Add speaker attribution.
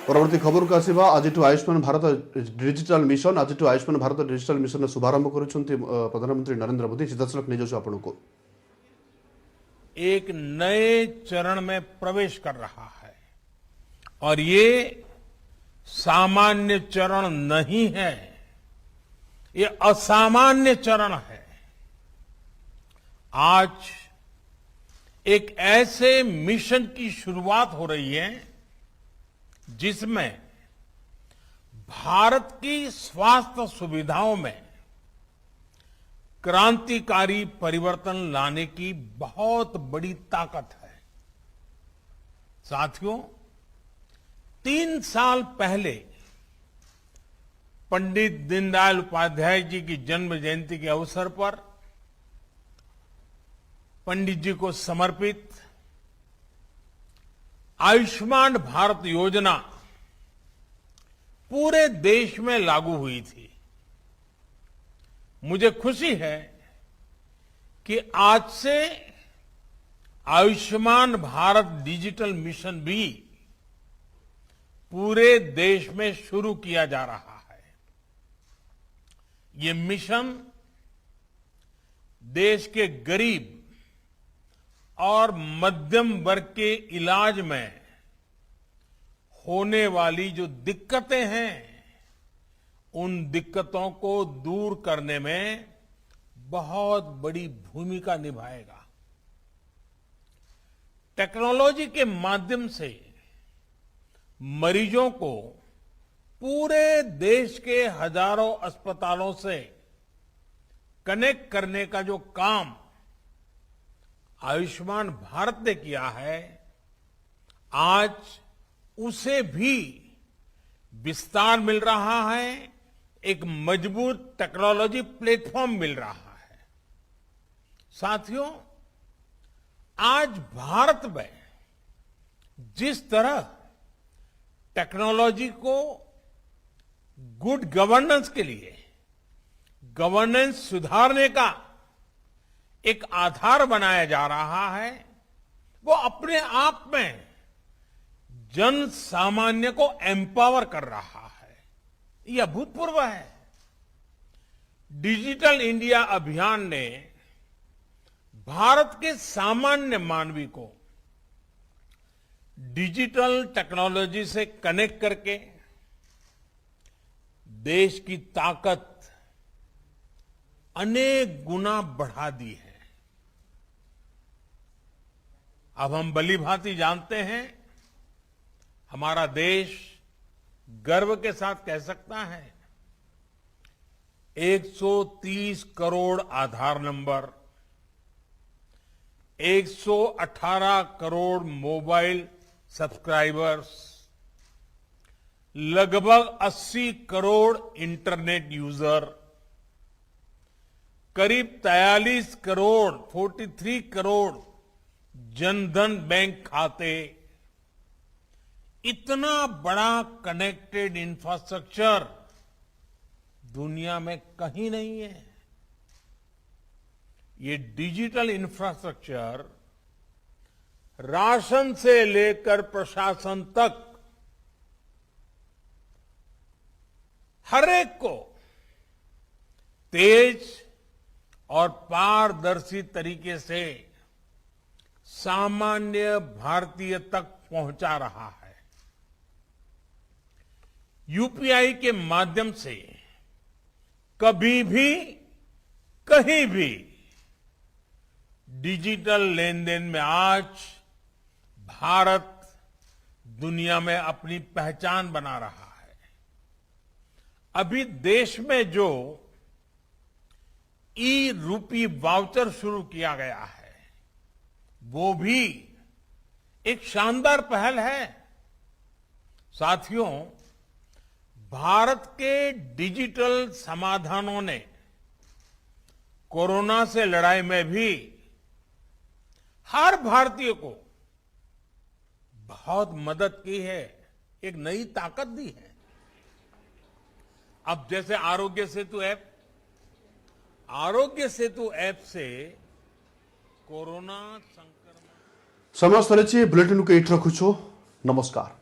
Speaker 1: परवर्ती खबर को आसिबा आज आयुष्मान भारत डिजिटल मिशन आज आयुष्मान भारत डिजिटल मिशन शुभारंभ करुछंती प्रधानमंत्री नरेंद्र मोदी सीधासलख नहीं जाऊँ आपन को
Speaker 2: एक नए चरण में प्रवेश कर रहा है और ये सामान्य चरण नहीं है, ये असामान्य चरण है। आज एक ऐसे मिशन की शुरुआत हो रही है जिसमें भारत की स्वास्थ्य सुविधाओं में क्रांतिकारी परिवर्तन लाने की बहुत बड़ी ताकत है। साथियों, 3 साल पहले पंडित दीनदयाल उपाध्याय जी की जन्म जयंती के अवसर पर पंडित जी को समर्पित आयुष्मान भारत योजना पूरे देश में लागू हुई थी। मुझे खुशी है कि आज से आयुष्मान भारत डिजिटल मिशन भी पूरे देश में शुरू किया जा रहा है। ये मिशन देश के गरीब और मध्यम वर्ग के इलाज में होने वाली जो दिक्कतें हैं, उन दिक्कतों को दूर करने में बहुत बड़ी भूमिका निभाएगा। टेक्नोलॉजी के माध्यम से मरीजों को पूरे देश के हजारों अस्पतालों से कनेक्ट करने का जो काम आयुष्मान भारत ने किया है, आज उसे भी विस्तार मिल रहा है, एक मजबूत टेक्नोलॉजी प्लेटफॉर्म मिल रहा है। साथियों, आज भारत में जिस तरह टेक्नोलॉजी को गुड गवर्नेंस के लिए, गवर्नेंस सुधारने का एक आधार बनाया जा रहा है, वो अपने आप में जन सामान्य को एम्पावर कर रहा है। यह अभूतपूर्व है। डिजिटल इंडिया अभियान ने भारत के सामान्य मानवी को डिजिटल टेक्नोलॉजी से कनेक्ट करके देश की ताकत अनेक गुना बढ़ा दी है। अब हम भलीभांति जानते हैं, हमारा देश गर्व के साथ कह सकता है 130 करोड़ आधार नंबर, 118 करोड़ मोबाइल सब्सक्राइबर्स, लगभग 80 करोड़ इंटरनेट यूजर, करीब 43 करोड़ 43 करोड़ जनधन बैंक खाते, इतना बड़ा कनेक्टेड इंफ्रास्ट्रक्चर दुनिया में कहीं नहीं है। ये डिजिटल इंफ्रास्ट्रक्चर राशन से लेकर प्रशासन तक हर एक को तेज और पारदर्शी तरीके से सामान्य भारतीय तक पहुंचा रहा है। यूपीआई के माध्यम से कभी भी कहीं भी डिजिटल लेन देन में आज भारत दुनिया में अपनी पहचान बना रहा है। अभी देश में जो ई रूपी वाउचर शुरू किया गया है, वो भी एक शानदार पहल है। साथियों, भारत के डिजिटल समाधानों ने कोरोना से लड़ाई में भी हर भारतीय को बहुत मदद की है, एक नई ताकत दी है। अब जैसे आरोग्य सेतु ऐप से कोरोना संक्रमण
Speaker 1: समय स्थले बुलेटिन को एट रखुछु। नमस्कार।